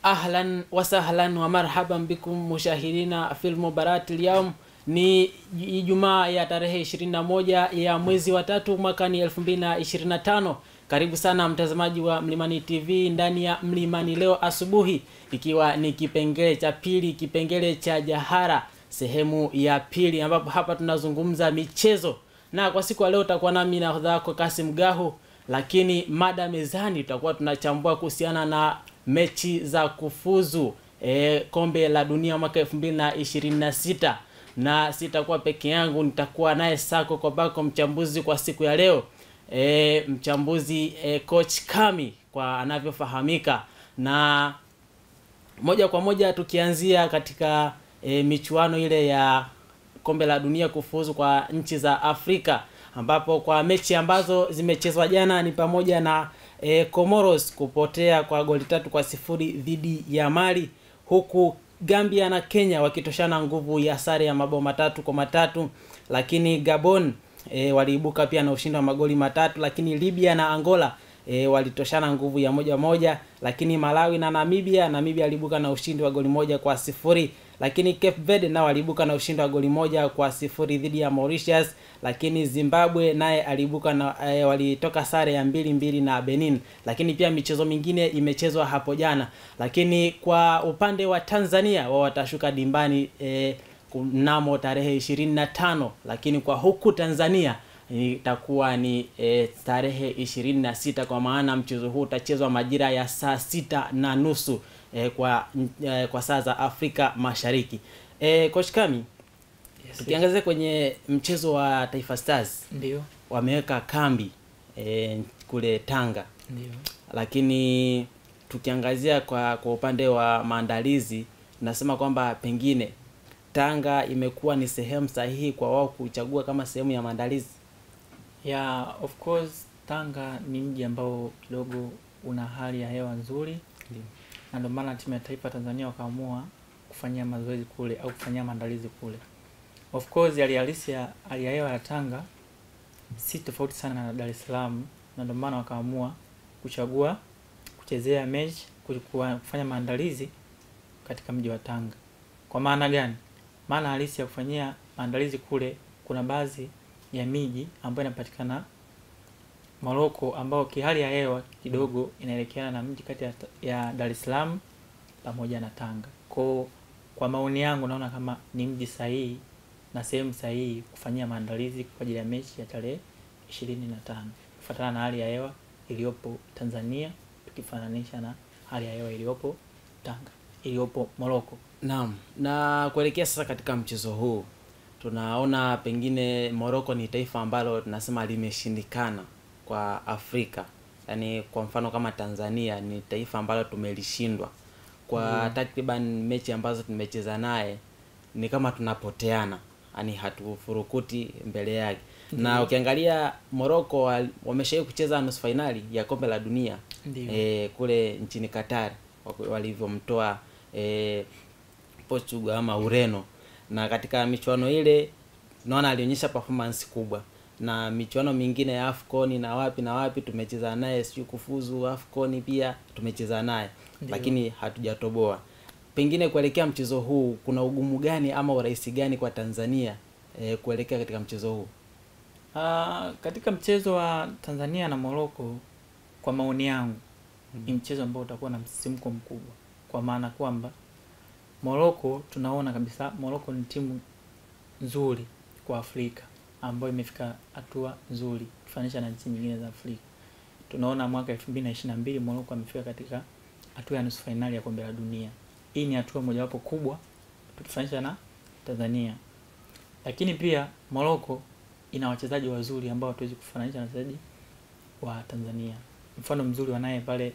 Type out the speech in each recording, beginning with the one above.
Ahlan wa sahlan wa marhaban bikum mushahidina fil mubarat al-yawm. Ni Ijumaa ya tarehe 21 ya mwezi wa 3 mwaka ni 2025. Karibu sana mtazamaji wa Mlimani TV ndani ya Mlimani leo asubuhi, ikiwa ni kipengele cha pili, kipengele cha Jahara sehemu ya pili, ambapo hapa tunazungumza michezo. Na kwa siku ya leo utakuwa nami na hodha wako Kasim Gahu, lakini mada mezani tutakuwa tunachambua kuhusiana na mechi za kufuzu kombe la dunia mwaka 2026. Na sitakuwa peke yangu, nitakuwa naye Sako kwa bako mchambuzi kwa siku ya leo. Mchambuzi Coach Kami kwa anavyofahamika. Na moja kwa moja tukianzia katika michuano ile ya kombe la dunia kufuzu kwa nchi za Afrika, ambapo kwa mechi ambazo zimechezwa jana ni pamoja na Comoros kupotea kwa goli 3-0 dhidi ya Mali, huku Gambia na Kenya wakitoshana nguvu ya sare ya mabao 3-3, lakini Gabon waliibuka pia na ushindi wa magoli 3, lakini Libya na Angola walitoshana nguvu ya 1-1, lakini Malawi na Namibia aliibuka na ushindi wa goli 1-0, lakini Cape Verde nao waliibuka na ushindi wa goli 1-0 dhidi ya Mauritius, lakini Zimbabwe naye aliibuka na walitoka sare ya 2-2 na Benin. Lakini pia michezo mingine imechezwa hapo jana, lakini kwa upande wa Tanzania wao watashuka dimbani mnamo tarehe 25, lakini kwa huku Tanzania itakuwa ni tarehe 26, kwa maana mchezo huu utachezwa majira ya saa 6:30 kwa saa za Afrika Mashariki. Coach Kami, tukiangazia kwenye mchezo wa Taifa Stars, ndio wameweka kambi kule Tanga. Ndio. Lakini tukiangazia kwa upande wa maandalizi, nasema kwamba pengine Tanga imekuwa ni sehemu sahihi kwa wao kuchagua kama sehemu ya maandalizi. Yeah, of course Tanga ni mji ambao kidogo una hali ya hewa nzuri. Ndio. Na ndio maana timu ya taifa Tanzania wakaamua kufanyia mazoezi kule au kufanyia maandalizi kule. Of course hali halisi ya hali ya hewa ya Tanga si tofauti sana na Dar es Salaam, na ndio maana wakaamua kuchagua kuchezea mechi, kufanya maandalizi katika mji wa Tanga. Kwa maana gani? Maana halisi ya kufanyia maandalizi kule, kuna baadhi ya miji ambayo inapatikana Morocco, ambao kihali ya hewa kidogo inaelekeana na mji kati ya Dar es Salaam pamoja na Tanga. Kwa maoni yangu naona kama ni mji sahihi na sehemu sahihi kufanyia maandalizi kwa ajili ya mechi ya tarehe 25, kufuatana na hali ya hewa iliyopo Tanzania tukifananisha na hali ya hewa iliyopo Tanga, iliyopo Morocco. Naam, na kuelekea sasa katika mchezo huu, tunaona pengine Morocco ni taifa ambalo tunasema limeshindikana kwa Afrika. Yaani kwa mfano kama Tanzania ni taifa ambalo tumelishindwa kwa takriban mechi ambazo tumecheza naye, ni kama tunapoteana, yani hatufurukuti mbele yake. Na ukiangalia Morocco wameshawahi kucheza nusu finali ya kombe la dunia kule nchini Qatar, walivyomtoa Portugal ama Ureno, na katika michuano ile naona alionyesha performance kubwa. Na michuano mingine ya AFCON na wapi tumecheza naye, sio kufuzu AFCON pia tumecheza naye, lakini hatujatoboa. Pengine kuelekea mchezo huu kuna ugumu gani ama urahisi gani kwa Tanzania kuelekea katika mchezo huu? Katika mchezo wa Tanzania na Morocco, kwa maoni yangu ni mchezo ambao utakuwa na msisimko mkubwa, kwa maana kwamba Morocco tunaona kabisa Morocco ni timu nzuri kwa Afrika ambayo imefika hatua nzuri kufanisha na nchi nyingine za Afrika. Tunaona mwaka 2022 Morocco amefika katika hatua ya nusu finali ya kombe la dunia. Hii ni hatua mojawapo kubwa tukifanisha na Tanzania. Lakini pia Morocco ina wachezaji wazuri ambao hatuwezi kufananisha na wachezaji wa Tanzania. Mfano mzuri wanaye pale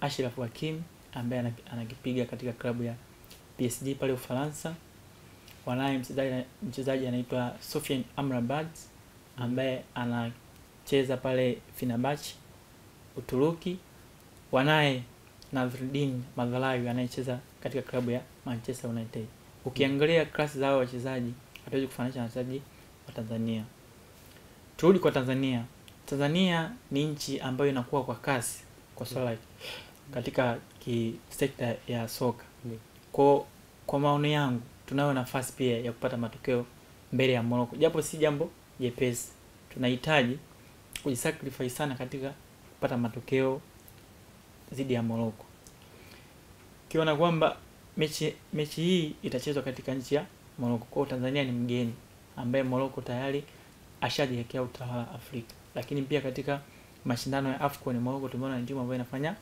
Achraf Hakimi ambaye anakipiga katika klabu ya PSG pale Ufaransa. Wanaye mchezaji anaitwa Sofiane Amrabat ambaye anacheza pale Fenerbahce Uturuki. Wanaye Nasreddine Maghlawi anayecheza katika klabu ya Manchester United. Ukiangalia klasi zao wachezaji hatuwezi kufananisha na wachezaji wa Tanzania. Turudi kwa Tanzania. Tanzania ni nchi ambayo inakuwa kwa kasi kwa swala katika sekta ya soka. Ndiyo. Kwa maoni yangu tunayo nafasi pia ya kupata matokeo mbele ya Morocco, japo si jambo jepesi. Tunahitaji kujisacrifice sana katika kupata matokeo dhidi ya Morocco. Kiona kwamba mechi hii itachezwa katika nchi ya Morocco. Kwa Tanzania ni mgeni ambaye Morocco tayari ashajiwekea utawala Afrika. Lakini pia katika mashindano ya AFCON Morocco tumeona ni timu ambayo inafanya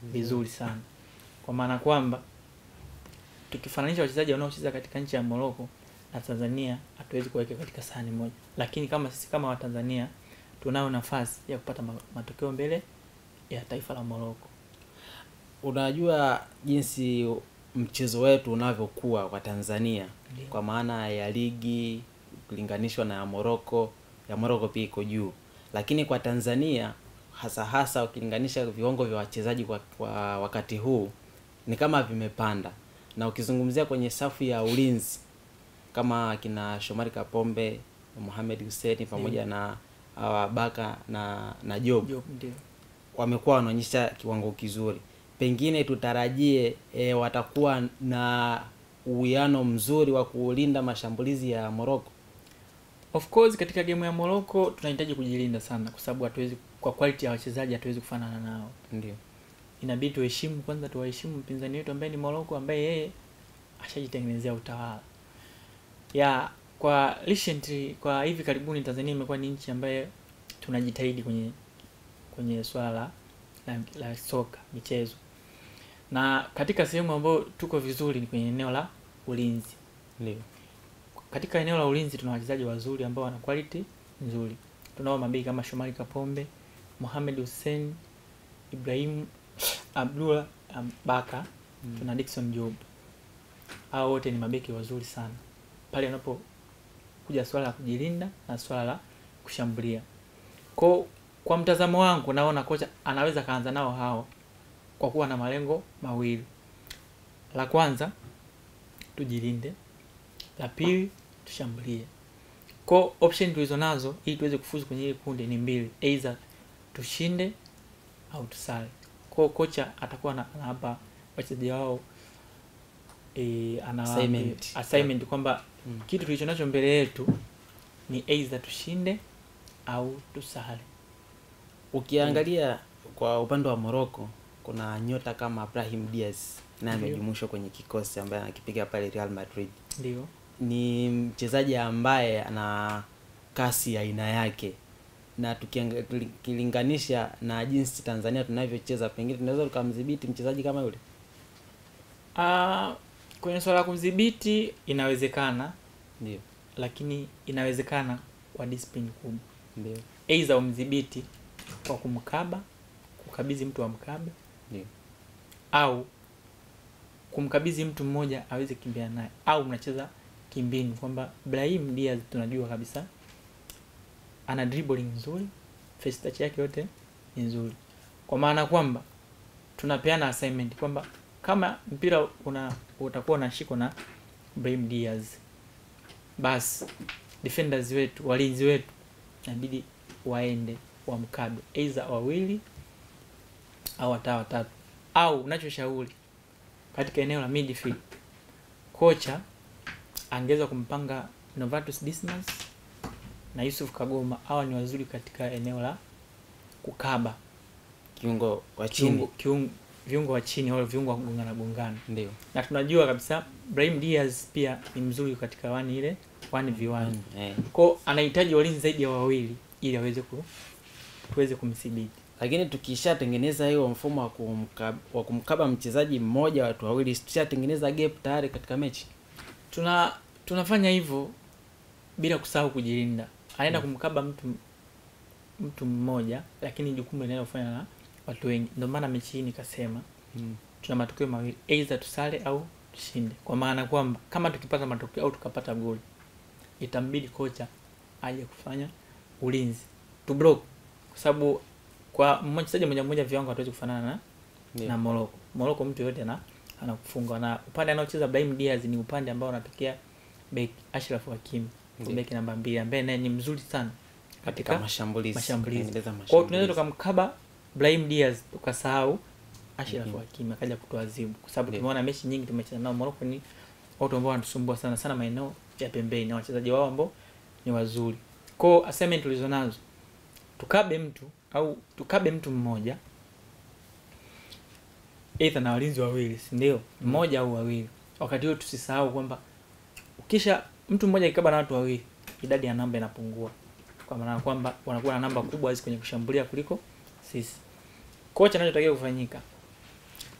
vizuri sana. Kwa maana kwamba tukifananisha wachezaji wanaocheza katika nchi ya Morocco na Tanzania hatuwezi kuweka katika sahani moja. Lakini kama sisi kama Watanzania tunao nafasi ya kupata matokeo mbele ya taifa la Morocco. Unajua jinsi mchezo wetu unavyokuwa kwa Tanzania. Ndiyo. Kwa maana ya ligi kulinganishwa na ya Morocco pia iko juu. Lakini kwa Tanzania hasa ukilinganisha viwango vya wachezaji kwa wakati huu ni kama vimepanda. Na ukizungumzia kwenye safu ya ulinzi kama kina Shomari Kapombe, Mohamed Hussein pamoja na Baka na Job Ndiyo. Wamekuwa wanaonyesha kiwango kizuri. Pengine tutarajie watakuwa na uwiano mzuri wa kulinda mashambulizi ya Morocco. Of course katika game ya Morocco tunahitaji kujilinda sana kwa sababu hatuwezi, kwa quality ya wachezaji hatuwezi kufanana nao. Ndio. Inabidi tuheshimu kwanza, tuwaheshimu mpinzani wetu ambaye ni Morocco, ambaye yeye ashajitengenezea utawala. Kwa recently, kwa hivi karibuni Tanzania imekuwa ni nchi ambaye tunajitahidi kwenye swala la soka, michezo. Na katika sehemu ambayo tuko vizuri ni kwenye eneo la ulinzi. Ndio. Katika eneo la ulinzi tuna wachezaji wazuri ambao wana quality nzuri. Tunao mabeki kama Shomari Kapombe, Mohamed Hussein, Ibrahim Abdullah Baka, tuna Dickson Job. Hao wote ni mabeki wazuri sana. Pale unapokuja swala la kujilinda na swala la kushambulia. Kwa mtazamo wangu naona kocha anaweza kaanza nao hao kwa kuwa na malengo mawili. La kwanza tujilinde, la pili tushambulie. Kwa option tulizo nazo ili tuweze kufuzu kwenye ile kundi ni mbili, either tushinde au tusale. Kwa kocha atakuwa anawapa wachezaji wao assignment kwamba kitu tulicho nacho mbele yetu ni either tushinde au tusale. Ukiangalia kwa upande wa Morocco kuna nyota kama Brahim Diaz na amejumuishwa kwenye kikosi ambaye anakipiga pale Real Madrid. Ndio. Ni mchezaji ambaye ana kasi ya aina yake. Na tukilinganisha na jinsi Tanzania tunavyocheza, pengine tunaweza tukamdhibiti mchezaji kama yule. Kwenye swala la kumdhibiti inawezekana. Ndio. Lakini inawezekana kwa discipline kubwa. Ndio. Aidha umdhibiti kwa kukabidhi mtu wa mkabe. Ndio. Au kumkabidhi mtu mmoja aweze kimbia naye, au mnacheza kimbini kwamba Brahim Diaz tunajua kabisa ana dribbling nzuri, first touch yake yote ni nzuri. Kwa maana kwamba tunapeana assignment kwamba kama mpira utakuwa unashikwa na Brahim Diaz, basi defenders wetu, walinzi wetu inabidi waende wamkabe either wawili au watatu. Au unachoshauri katika eneo la midfield, kocha angeweza kumpanga Novatus Dismas na Yusuf Kagoma. Hawa ni wazuri katika eneo la kukaba kiungo wa chini, viungo wa chini au viungo wa gongana. Ndio. Na tunajua kabisa Brahim Diaz pia ni mzuri katika 1v1. Kwa anahitaji walinzi zaidi ya wawili ili tuweze kumdhibiti. Lakini tukishatengeneza hiyo mfumo wa kumkaba mchezaji mmoja watu wawili, tushatengeneza gap tayari katika mechi. Tunafanya hivyo bila kusahau kujilinda. Anaenda kumkaba mtu mmoja, lakini jukumu linalofanya na watu wengi. Ndio maana mechi hii nikasema tuna matokeo mawili, either tusale au tushinde. Kwa maana kwamba kama tukipata matokeo au tukapata goli, itambidi kocha aje kufanya ulinzi to block, kwa sababu kwa mchezaji mmoja viwango hatuwezi kufanana na Morocco. Morocco mtu yote anakufunga, na upande anaocheza Brahim Diaz ni upande ambao unatokea beki Ashraf Hakimi, beki namba 2 ambaye naye ni mzuri sana katika mashambulizi. Kwa hiyo tunaweza tukamkaba Brahim Diaz tukasahau Ashraf Hakimi akaja kutoa adhibu, kwa sababu Ndio. tumeona mechi nyingi tumecheza nao Morocco ni watu ambao wanatusumbua sana sana maeneo ya pembeni na wachezaji wao ambao ni wazuri. Kwa assignment tulizonazo tukabe mtu mmoja aidha na walinzi wawili, si ndio? Mmoja au wawili. Wakati huo tusisahau kwamba ukisha mtu mmoja kikaba na watu wawili, idadi ya namba inapungua. Kwa maana kwamba wanakuwa na namba kubwa hizi kwenye kushambulia kuliko sisi. Kocha anachotakiwa kufanyika,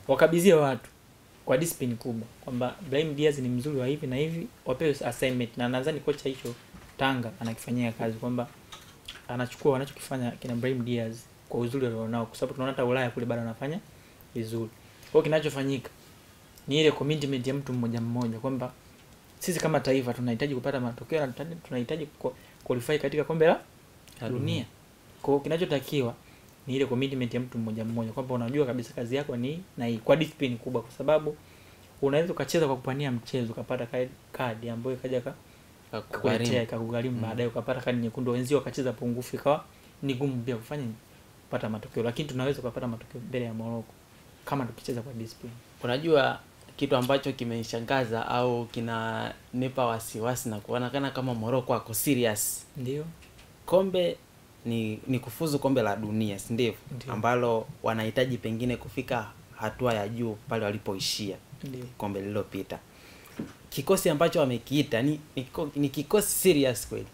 wakabidhie watu kwa discipline kubwa kwamba Brahim Diaz ni mzuri wa hivi na hivi, wapewe assignment, na nadhani kocha hicho Tanga anakifanyia kazi kwamba anachukua wanachokifanya kina Brahim Diaz kwa uzuri alionao, kwa sababu tunaona hata Ulaya kule bado anafanya vizuri. Kwa kinachofanyika ni ile commitment ya mtu mmoja mmoja kwamba sisi kama taifa tunahitaji kupata matokeo na tunahitaji qualify katika kombe la dunia. Kwa kinachotakiwa ni ile commitment ya mtu mmoja mmoja kwamba unajua kabisa kazi yako ni na hii kwa discipline kubwa, kwa sababu unaweza ukacheza kwa kupania mchezo ukapata kadi ambayo ikaja kukuletea ikakugharimu baadaye ukapata kadi nyekundu, wenzio wakacheza pungufu ikawa ni gumu pia kufanya kupata matokeo, lakini tunaweza kupata matokeo mbele ya Morocco kama tukicheza kwa discipline. Unajua kitu ambacho kimenishangaza au kinanipa wasiwasi na kuonekana kama Morocco ako serious. Ndio. Kombe ni kufuzu kombe la dunia, si ndivyo? Ambalo wanahitaji pengine kufika hatua ya juu pale walipoishia. Ndio. Kombe lililopita. Kikosi ambacho wamekiita ni kikosi serious kweli.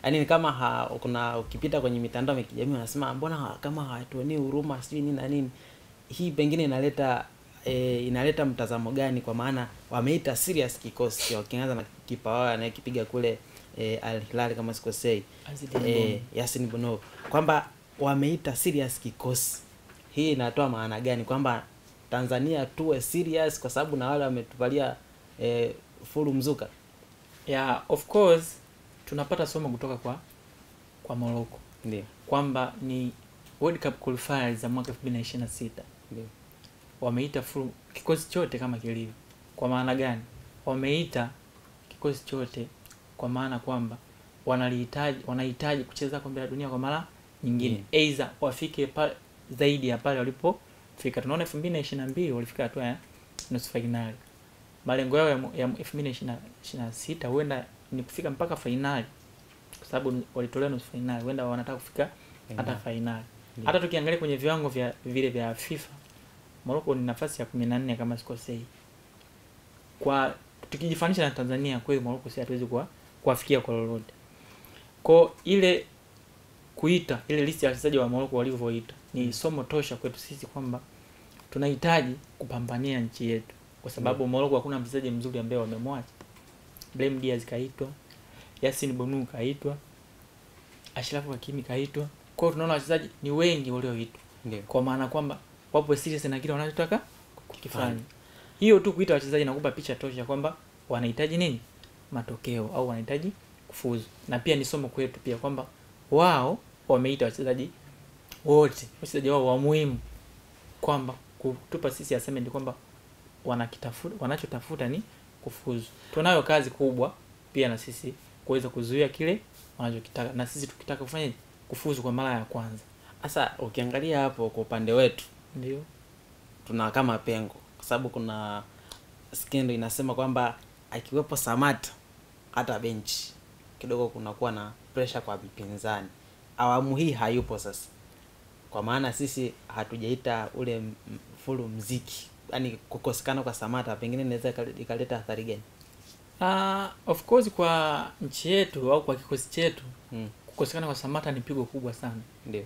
Yaani ni kama kuna ukipita kwenye mitandao ya kijamii wanasema mbona kama hawatuonei huruma sijui nini na nini. Hii pengine inaleta mtazamo gani, kwa maana wameita serious kikosi wakianza na kipa wao anayekipiga kule Al Hilal kama sikosei, Yasin Bono, kwamba wameita serious kikosi. Hii inatoa maana gani kwamba Tanzania tuwe serious kwa sababu na wale wametuvalia full mzuka? Yeah, of course tunapata somo kutoka kwa Morocco. Ndio. Kwamba ni World Cup qualifiers za mwaka 2026. Ndio. Wameita full kikosi chote kama kilivyo. Kwa maana gani? Wameita kikosi chote kwa maana kwamba wanahitaji kucheza kombe la dunia kwa mara nyingine. Aidha wafike zaidi ya pale walipofika. Tunaona 2022 walifika hatua ya nusu finali. Malengo yao ya 2026 huenda ni kufika mpaka finali, kwa sababu walitolewa nusu finali, huenda wanataka kufika hata finali. Hata tukiangalia kwenye viwango vya FIFA, Morocco ni nafasi ya 14 kama sikosei. Kwa tukijifanisha na Tanzania, kweli Morocco si hatuwezi kuwafikia kwa lolote. Kwa ile kuita ile list ya wachezaji wa Morocco walivyoita ni somo tosha kwetu sisi kwamba tunahitaji kupambania nchi yetu, kwa sababu Morocco hakuna mchezaji mzuri ambaye wamemwacha. Brahim Diaz kaitwa, Yasin Bonu kaitwa, Ashraf Hakimi kaitwa. Kwa tunaona wachezaji ni wengi walioitwa. Ndio. Kwa maana kwamba wapo serious na kile wanachotaka kukifanya. Hiyo tu kuita wachezaji nakupa picha tosha kwamba wanahitaji nini? Matokeo au wanahitaji kufuzu. Na pia ni somo kwetu pia kwamba wao wameita wachezaji wote, wachezaji wao wa muhimu, kwamba kutupa sisi assignment kwamba wanachotafuta ni kufuzu. Tunayo kazi kubwa pia na sisi kuweza kuzuia kile wanachokitaka, na sisi tukitaka kufanya kufuzu kwa mara ya kwanza. Sasa ukiangalia hapo kwa upande wetu, ndio tuna kama pengo, kwa sababu kuna skendo inasema kwamba akiwepo Samata hata bench kidogo kunakuwa na pressure kwa vipinzani. Awamu hii hayupo sasa, kwa maana sisi hatujaita ule full mziki. Yaani kukosekana kwa Samata pengine inaweza ikaleta athari gani? Of course kwa nchi yetu au kwa kikosi chetu kukosekana kwa Samata ni pigo kubwa sana. Ndio.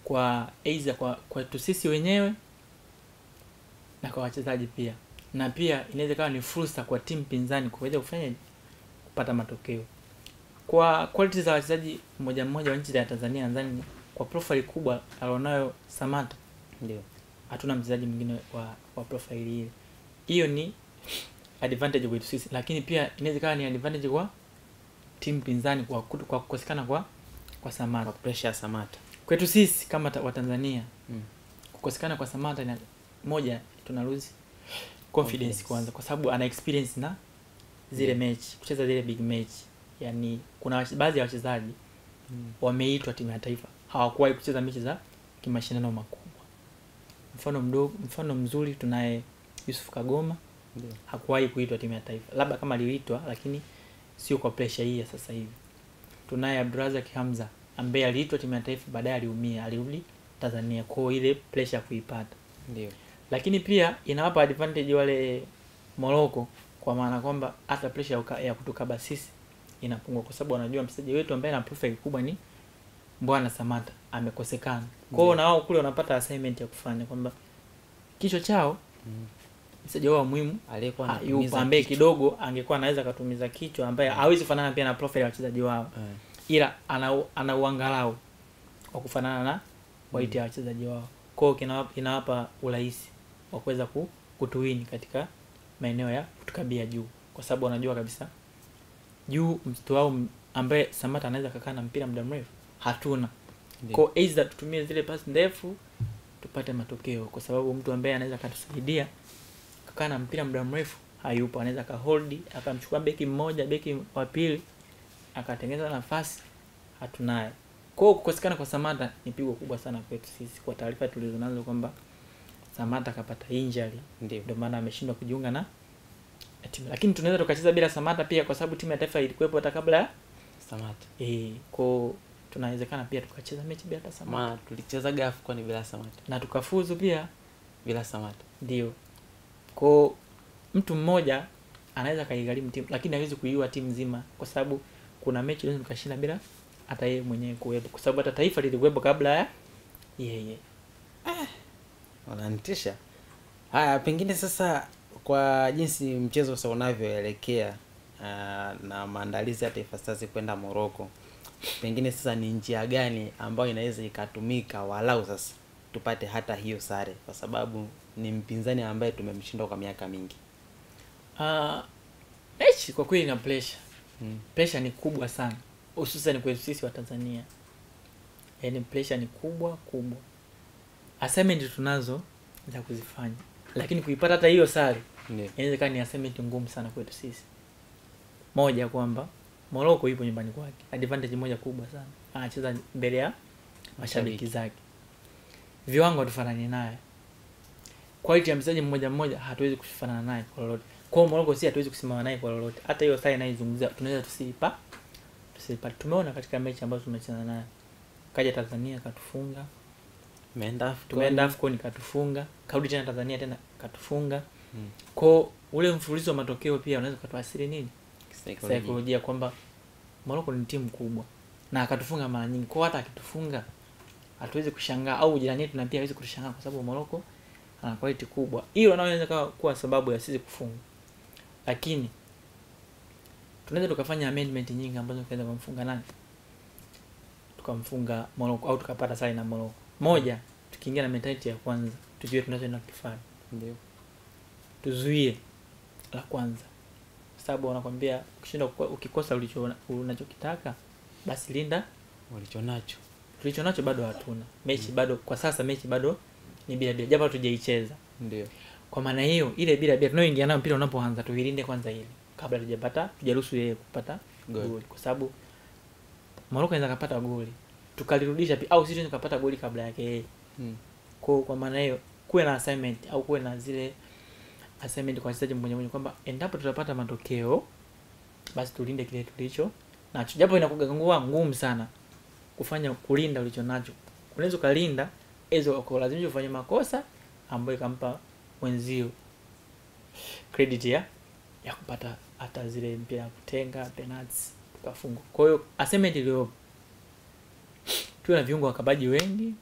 Kwa aidha kwa sisi wenyewe na kwa wachezaji pia. Na pia inaweza kuwa ni fursa kwa timu pinzani kuweza kufanya kupata matokeo. Kwa quality za wachezaji mmoja mmoja wa nchi ya Tanzania, nadhani kwa profile kubwa alionayo Samata, ndio hatuna mchezaji mwingine wa profile ile. Hiyo ni advantage kwetu sisi, lakini pia inaweza kuwa ni advantage kwa timu pinzani kwa kukosekana kwa Samata, kwa pressure ya Samata. Kwetu sisi kama wa Tanzania kukosekana kwa Samata ni moja, tuna lose confidence kwanza, kwa sababu ana experience na zile mechi, kucheza zile big match. Yani kuna baadhi ya wachezaji wameitwa timu ya taifa hawakuwahi kucheza mechi za kimashindano makubwa. mfano mzuri tunaye Yusuf Kagoma. Ndio. Hakuwahi kuitwa timu ya taifa. Labda kama aliitwa, lakini sio kwa pressure hii ya sasa hivi. Tunaye Abdurazak Hamza ambaye aliitwa timu ya taifa, baadaye aliumia, alirudi Tanzania, kwa ile pressure kuipata. Ndio. Lakini pia inawapa advantage wale Morocco, kwa maana kwamba hata pressure ya kutukaba sisi inapungua, kwa sababu wanajua mchezaji wetu ambaye ana profile kubwa ni Mbwana Samata amekosekana. Kwa hiyo na wao kule wanapata assignment ya kufanya, kwamba kichwa chao mchezaji wao muhimu Aliyekuwa anatumiza ambaye kidogo angekuwa anaweza kutumiza kichwa, ambaye hawezi kufanana pia na profile ya wachezaji wao, ila ana uangalau wa kufanana na waiti ya wachezaji wao. Kwa hiyo inawapa urahisi wa kuweza kutuwini katika maeneo ya kutukabia juu, kwa sababu wanajua kabisa juu mtoto wao ambaye Samata anaweza kukaa na mpira muda mrefu hatuna. Kwa either tutumie zile pasi ndefu tupate matokeo, kwa sababu mtu ambaye anaweza kutusaidia kukaa na mpira muda mrefu hayupo. Anaweza ka hold akamchukua beki mmoja, beki wa pili akatengeneza nafasi, hatunaye. Kwa hiyo kukosekana kwa Samata ni pigo kubwa sana kwetu sisi, kwa taarifa tulizonazo kwamba Samata kapata injury, ndio maana ameshindwa kujiunga na timu. Lakini tunaweza tukacheza bila Samata pia, kwa sababu timu ya taifa ilikuwepo hata kabla ya Samata. Kwa tunawezekana pia tukacheza mechi bila Samata. Ma tulicheza gafu kwa ni bila Samata na tukafuzu pia bila Samata. Ndio. Kwa mtu mmoja anaweza kaigharimu timu, lakini hawezi kuiua timu nzima, kwa sababu kuna mechi leo tukashinda bila hata yeye mwenyewe kuwepo, kwa sababu hata taifa lilikuwepo kabla ya yeye. Wananitisha. Haya, pengine sasa kwa jinsi mchezo sasa unavyoelekea na maandalizi ya Taifa Stars kwenda Morocco, pengine sasa ni njia gani ambayo inaweza ikatumika walau sasa tupate hata hiyo sare, kwa sababu ni mpinzani ambaye tumemshinda kwa miaka mingi. Mechi kwa kweli na pressure. Pressure ni kubwa sana, hususan kwa sisi wa Tanzania. Yaani pressure ni kubwa. Assignment tunazo za kuzifanya, lakini kuipata hata hiyo sare inawezekana ni assignment ngumu sana kwetu sisi. Moja, kwamba Morocco ipo nyumbani kwake, advantage moja kubwa sana. Anacheza mbele ya mashabiki zake. Viwango hatufanani naye. Quality ya mchezaji mmoja hatuwezi kufanana naye kwa lolote. Kwa hiyo Morocco si hatuwezi kusimama naye kwa lolote. Hata hiyo sare naizungumzia tunaweza tusiipa. Tumeona katika mechi ambazo tumecheza naye. Kaja Tanzania katufunga. Tumeenda AFCON katufunga. Karudi tena Tanzania tena katufunga. Kwa ule mfululizo wa matokeo pia unaweza kutuathiri nini? Saikolojia, kwamba Morocco ni timu kubwa na akatufunga mara nyingi. Kwa hata akitufunga hatuwezi kushangaa, au jirani yetu na pia hawezi kushangaa, kwa sababu Morocco ana quality kubwa. Hiyo inaweza kuwa sababu ya sisi kufunga. Lakini tunaweza tukafanya amendment nyingi ambazo tunaweza kumfunga nani? Tukamfunga Morocco au tukapata sare na Morocco. Moja, tukiingia na mentality ya kwanza, tujue tunachoenda kufanya. Ndio. Tuzuie la kwanza. Sababu wanakuambia ukishinda, ukikosa unachokitaka, basi linda ulichonacho. Tulichonacho bado hatuna. Mechi bado kwa sasa, mechi bado ni bila, japo tujaicheza. Ndio. Kwa maana hiyo ile bila tunaoingia nayo mpira unapoanza tuilinde kwanza ile, kabla tujaruhusu yeye kupata goli, kwa sababu Morocco inaweza kupata goli tukalirudisha pia, au sisi tukapata goli kabla yake yeye. Kwa maana hiyo kuwe na assignment, au kuwe na zile assignment kwa wachezaji mmoja, kwamba endapo tutapata matokeo basi tulinde kile tulicho nacho, japo inakuwa ngumu sana kufanya kulinda ulicho nacho. Unaweza kulinda hizo kwa lazima ufanye makosa ambayo ikampa wenzio credit ya kupata hata zile mpira ya kutenga, penalties, tukafunga. Kwa hiyo assignment ile tuwe na viungo wakabaji wengi,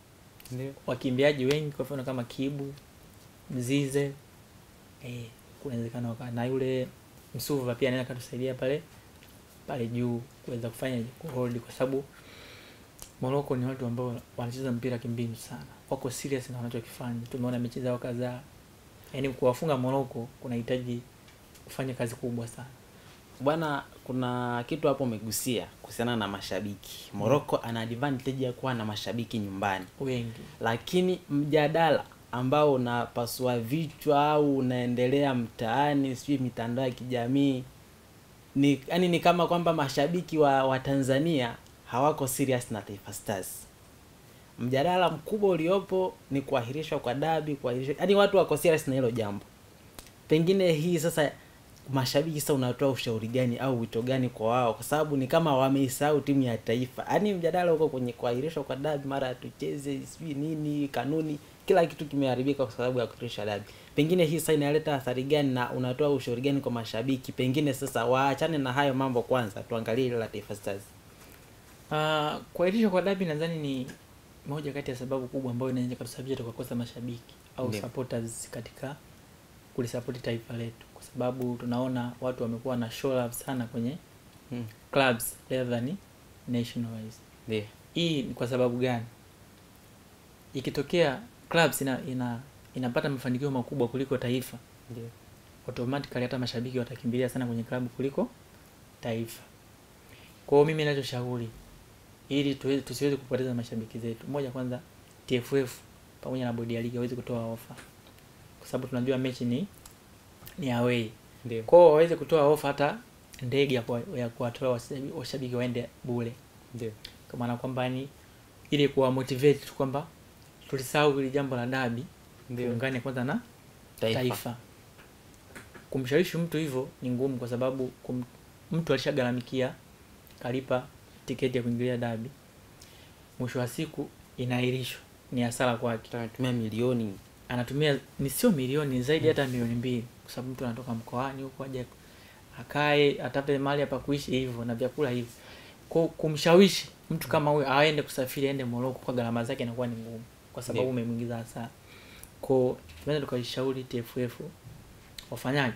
ndio wakimbiaji wengi, kwa mfano kama Kibu, Mzize, kunawezekana na yule Msuva pia anaweza kutusaidia pale juu kuweza kufanya hold, kwa sababu Morocco ni watu ambao wanacheza mpira kimbinu sana. Wako serious na wanachokifanya. Tumeona mechi zao kadhaa. Yaani kuwafunga Morocco kunahitaji kufanya kazi kubwa sana. Bwana, kuna kitu hapo umegusia kuhusiana na mashabiki. Morocco ana advantage ya kuwa na mashabiki nyumbani wengi. Lakini mjadala ambao unapasua vichwa au unaendelea mtaani, sijui mitandao ya kijamii, ni kama kwamba mashabiki wa Tanzania hawako serious na Taifa Stars. mjadala mkubwa uliopo ni kuahirishwa kwa dabi, yaani watu wako serious na hilo jambo. Pengine hii sasa mashabiki sasa unatoa ushauri gani au wito gani kwa wao, kwa sababu ni kama wameisahau timu ya taifa. Yaani mjadala uko kwenye kuahirishwa kwa dabi, mara tucheze sijui nini, kanuni, kila kitu kimeharibika kwa sababu ya kuahirishwa dabi. Pengine hii sasa inaleta athari gani na unatoa ushauri gani kwa mashabiki? Pengine sasa waachane na hayo mambo kwanza, tuangalie ile la Taifa Stars. Kuahirishwa kwa dabi nadhani ni moja kati ya sababu kubwa ambayo inaweza kusababisha tukakosa mashabiki au supporters katika kulisupport taifa letu, kwa sababu tunaona watu wamekuwa na show love sana kwenye clubs rather than nationwide. Hii ni kwa sababu gani? Ikitokea clubs inapata mafanikio makubwa kuliko taifa, automatically hata mashabiki watakimbilia sana kwenye klabu kuliko taifa. Kwa hiyo mimi ninachoshauri, ili tusiweze kupoteza mashabiki zetu, moja kwanza TFF pamoja na bodi ya ligi waweze kutoa ofa, kwa sababu tunajua mechi ni away. Ndio. Kwa hiyo waweze kutoa ofa hata ndege ya kuwatoa washabiki waende bure. Ndio. Kwa maana kwamba ni ili kuwa motivate tu kwamba tulisahau ile jambo la dabi, tuungane kwanza na taifa. Kumshawishi mtu hivyo ni ngumu, kwa sababu mtu alishagaramikia, kalipa tiketi ya kuingilia dabi, mwisho wa siku inaahirishwa, ni hasara kwake. Anatumia milioni, ni sio milioni, zaidi hata milioni 2, kwa sababu mtu anatoka mkoani huko aje akae atafute mahali hapa kuishi hivyo na vyakula hivyo. Kwa kumshawishi mtu kama huyo aende kusafiri aende Morocco kwa gharama zake inakuwa ni ngumu, kwa sababu umemwingiza hasara. Kwa tunaweza tukashauri TFF wafanyaje,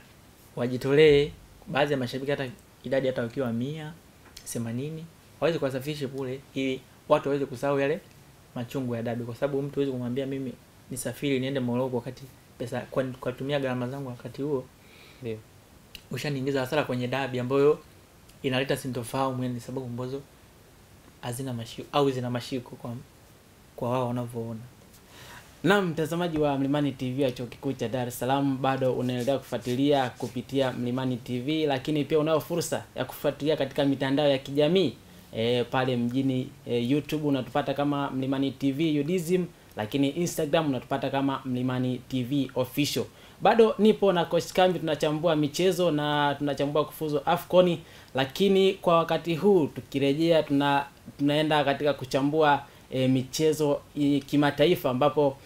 wajitolee, baadhi ya mashabiki hata idadi hata wakiwa 180 waweze kuwasafirisha kule, ili watu waweze kusahau yale machungu ya dabi, kwa sababu mtu hawezi kumwambia mimi nisafiri niende Morocco wakati pesa kwa kutumia gharama zangu wakati huo ndio ushaniingiza hasara kwenye dabi ambayo inaleta sintofahamu, ni sababu ambazo hazina mashiko au zina mashiko kwa wao wanavyoona. Na mtazamaji wa Mlimani TV ya Chuo Kikuu cha Dar es Salaam, bado unaendelea kufuatilia kupitia Mlimani TV, lakini pia unao fursa ya kufuatilia katika mitandao ya kijamii. Pale mjini YouTube unatupata kama Mlimani TV UDSM, lakini Instagram unatupata kama Mlimani TV Official. Bado nipo na Coach Kambi, tunachambua michezo na tunachambua kufuzu AFCON, lakini kwa wakati huu tukirejea tunaenda katika kuchambua michezo kimataifa, ambapo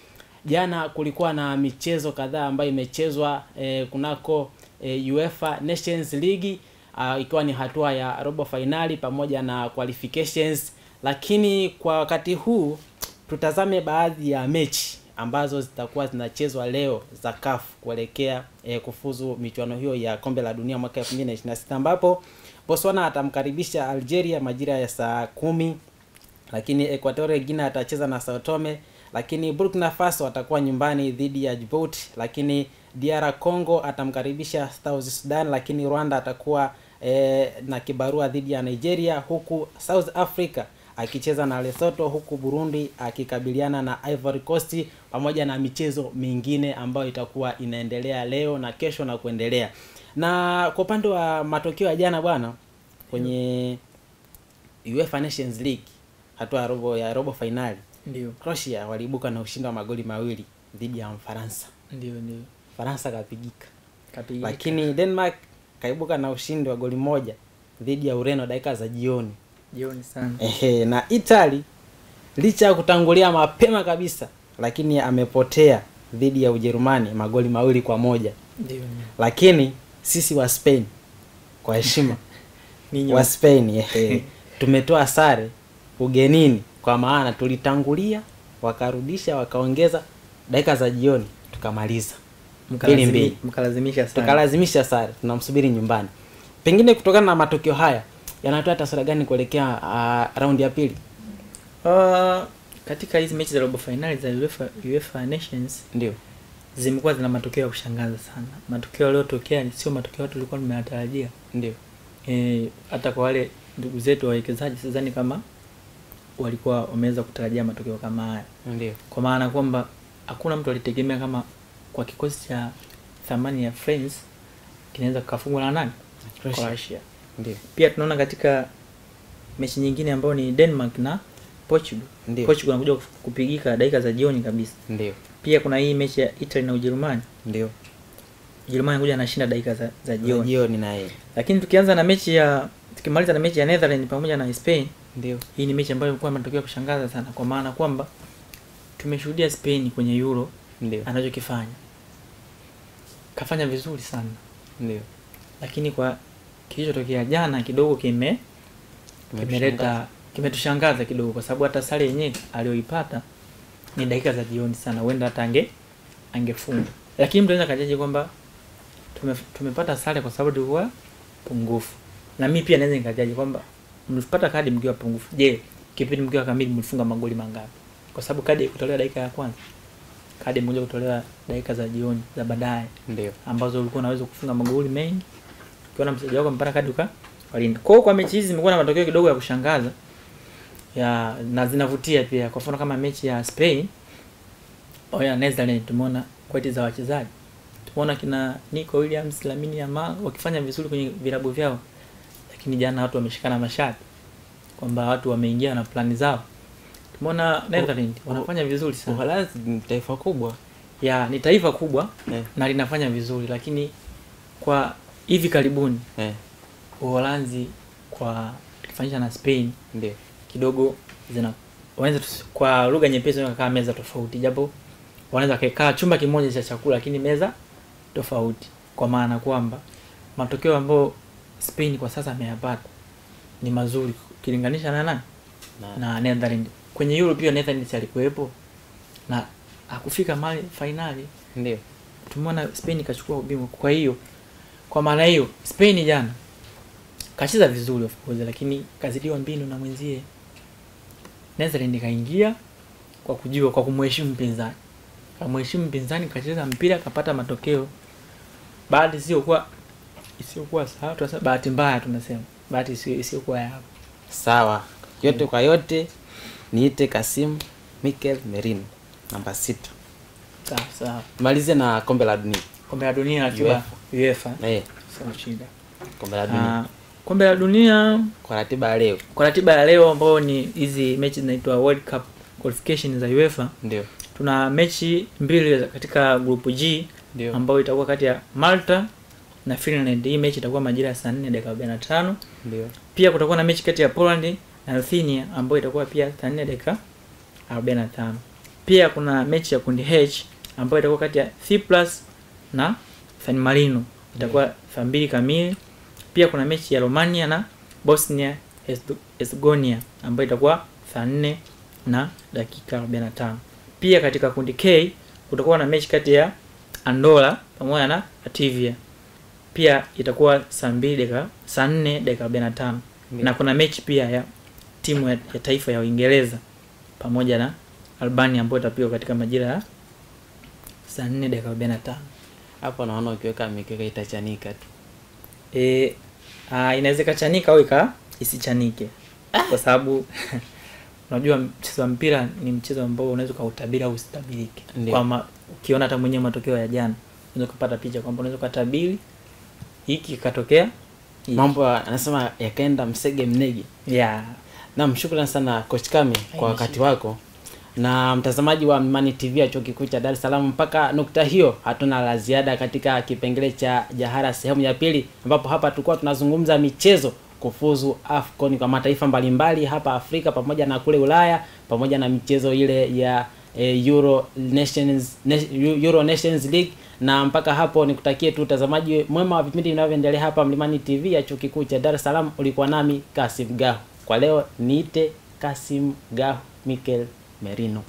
jana kulikuwa na michezo kadhaa ambayo imechezwa kunako UEFA Nations League, ikiwa ni hatua ya robo finali pamoja na qualifications. Lakini kwa wakati huu tutazame baadhi ya mechi ambazo zitakuwa zinachezwa leo za CAF kuelekea kufuzu michuano hiyo ya kombe la dunia mwaka 2026, ambapo Botswana atamkaribisha Algeria majira ya saa 10, lakini Equatorial Guinea atacheza na Sao Tome, lakini Burkina Faso atakuwa nyumbani dhidi ya Djibouti, lakini DR Congo atamkaribisha South Sudan, lakini Rwanda atakuwa na kibarua dhidi ya Nigeria, huku South Africa akicheza na Lesotho, huku Burundi akikabiliana na Ivory Coast, pamoja na michezo mingine ambayo itakuwa inaendelea leo na kesho na kuendelea. Na kwa upande wa matokeo ya jana bwana, kwenye UEFA Nations League hatua ya robo finali, ndio Croatia waliibuka na ushindi wa magoli 2 dhidi ya Ufaransa. Ndio Faransa kapigika. Lakini Denmark kaibuka na ushindi wa goli 1 dhidi ya Ureno dakika za jioni sana. Na Italy licha ya kutangulia mapema kabisa, lakini amepotea dhidi ya Ujerumani magoli 2-1. Ndio. Lakini sisi wa Spain kwa heshima wa Spain tumetoa sare ugenini, kwa maana tulitangulia wakarudisha wakaongeza dakika za jioni tukamaliza 2-2. Tukalazimisha sare, tunamsubiri nyumbani. Pengine kutokana na matokeo haya yanatoa taswira gani kuelekea raundi ya pili? Katika hizi mechi za robo finali za UEFA Nations ndio zimekuwa zina matokeo ya kushangaza sana. Matokeo yaliyotokea sio matokeo watu walikuwa wameyatarajia. Ndio. Hata kwa wale ndugu zetu wawekezaji sidhani kama walikuwa wameweza kutarajia matokeo kama haya. Ndio. Kwa maana kwamba hakuna mtu alitegemea kama kwa kikosi cha thamani ya France kinaweza kufungwa na nani? Croatia. Ndio. Pia tunaona katika mechi nyingine ambayo ni Denmark na Portugal. Ndio. Portugal anakuja kupigika dakika za jioni kabisa. Ndio. Pia kuna hii mechi ya Italy na Ujerumani. Ndio. Ujerumani anakuja anashinda dakika za jioni. Jioni na yeye. Lakini tukimaliza na mechi ya Netherlands pamoja na Spain, Ndio. hii ni mechi ambayo ilikuwa matokeo ya kushangaza sana, kwa maana kwamba tumeshuhudia Spain kwenye Euro Ndio. anachokifanya. Kafanya vizuri sana. Ndio. Lakini kwa kilichotokea jana kidogo kimetushangaza kidogo, kwa sababu hata sare yenyewe aliyoipata ni dakika za jioni sana, huenda hata angefunga. Lakini mtu anaweza kajaje kwamba tumepata sare kwa sababu tulikuwa pungufu. Na mimi pia naweza nikajaje kwamba mlipata kadi mkiwa pungufu. Je, kipindi mkiwa kamili mlifunga magoli mangapi? Kwa sababu kadi kutolewa dakika ya kwanza. Kadi moja kutolewa dakika za jioni za baadaye. Ndio. Ambazo ulikuwa unaweza kufunga magoli mengi. Ukiona mchezaji wako mpata kadi walinda. Kwa mechi hizi zimekuwa na matokeo kidogo ya kushangaza. Na zinavutia pia. Kwa mfano kama mechi ya Spain ya Netherlands, tumeona quality za wachezaji. Tumeona kina Nico Williams, Lamine Yamal wakifanya vizuri kwenye vilabu vyao. Lakini jana watu wameshikana mashati kwamba watu wameingia na plani zao. Tumeona Netherlands wanafanya vizuri sana. Uholanzi ni taifa kubwa. Ni taifa kubwa na linafanya vizuri, lakini kwa hivi karibuni Uholanzi kwa kufanyisha na Spain ndio kidogo wanaweza kwa lugha nyepesi wakakaa meza tofauti, japo wanaweza kukaa chumba kimoja cha chakula lakini meza tofauti, kwa maana kwamba matokeo ambayo Spain kwa sasa ameyapata ni mazuri kilinganisha na Netherlands. Kwenye Euro pia Netherlands alikuwepo na hakufika mali finali. Ndio tumeona Spain kachukua ubingwa. Kwa hiyo kwa maana hiyo Spain jana kacheza vizuri of course, lakini kazidiwa mbinu na mwenzie. Netherlands kaingia kwa kumheshimu mpinzani. Kamheshimu mpinzani, kacheza mpira, kapata matokeo. Baada isiyokuwa sawa, tunasema bahati mbaya, tunasema bahati isiyokuwa ya hapo. Sawa. Yote kwa yote niite Kassim Mikel Merino namba 6. Sawa. Malize na kombe la dunia. Kombe la dunia la UEFA. Sawa shida. Kombe la dunia. Kombe la dunia kwa ratiba ya leo. Kwa ratiba ya leo ambayo ni hizi mechi zinaitwa World Cup qualification za UEFA. Ndio. Tuna mechi mbili katika group G ambayo itakuwa kati ya Malta na Finland. Hii mechi itakuwa majira ya saa 4 dakika 45. Ndio. Pia kutakuwa na mechi kati ya Poland na Lithuania ambayo itakuwa pia saa 4 dakika 45. Pia kuna mechi ya kundi H ambayo itakuwa kati ya Cyprus na San Marino, itakuwa saa 2 kamili. Pia kuna mechi ya Romania na Bosnia Herzegovina ambayo itakuwa saa 4 na dakika 45. Pia katika kundi K kutakuwa na mechi kati ya Andorra pamoja na Latvia. Pia itakuwa saa 4 dakika 45. Na kuna mechi pia ya timu ya taifa ya Uingereza pamoja na Albania ambayo itapigwa katika majira ya saa 4 dakika 45. Hapo naona ukiweka mikeka itachanika tu. Inaweza kachanika au isichanike. Kwa sababu unajua mchezo wa mpira ni mchezo ambao unaweza kuutabiri au usitabirike. Kwa ukiona hata mwenyewe matokeo ya jana unaweza kupata picha kwamba unaweza kutabiri hiki katokea. Mambo anasema yakaenda msege mnege. Naam, shukrani sana Coach Kami kwa wakati wako. Na mtazamaji wa Mlimani TV ya Chuo Kikuu cha Dar es Salaam, mpaka nukta hiyo hatuna la ziada katika kipengele cha Jahara sehemu ya pili, ambapo hapa tulikuwa tunazungumza michezo kufuzu AFCON kwa mataifa mbalimbali hapa Afrika pamoja na kule Ulaya, pamoja na michezo ile ya Euro Nations League. Na mpaka hapo nikutakie tu utazamaji mwema wa vipindi vinavyoendelea hapa Mlimani TV ya Chuo Kikuu cha Dar es Salaam. Ulikuwa nami Kassim Gahu. Kwa leo niite Kassim Gahu Mikel Merino.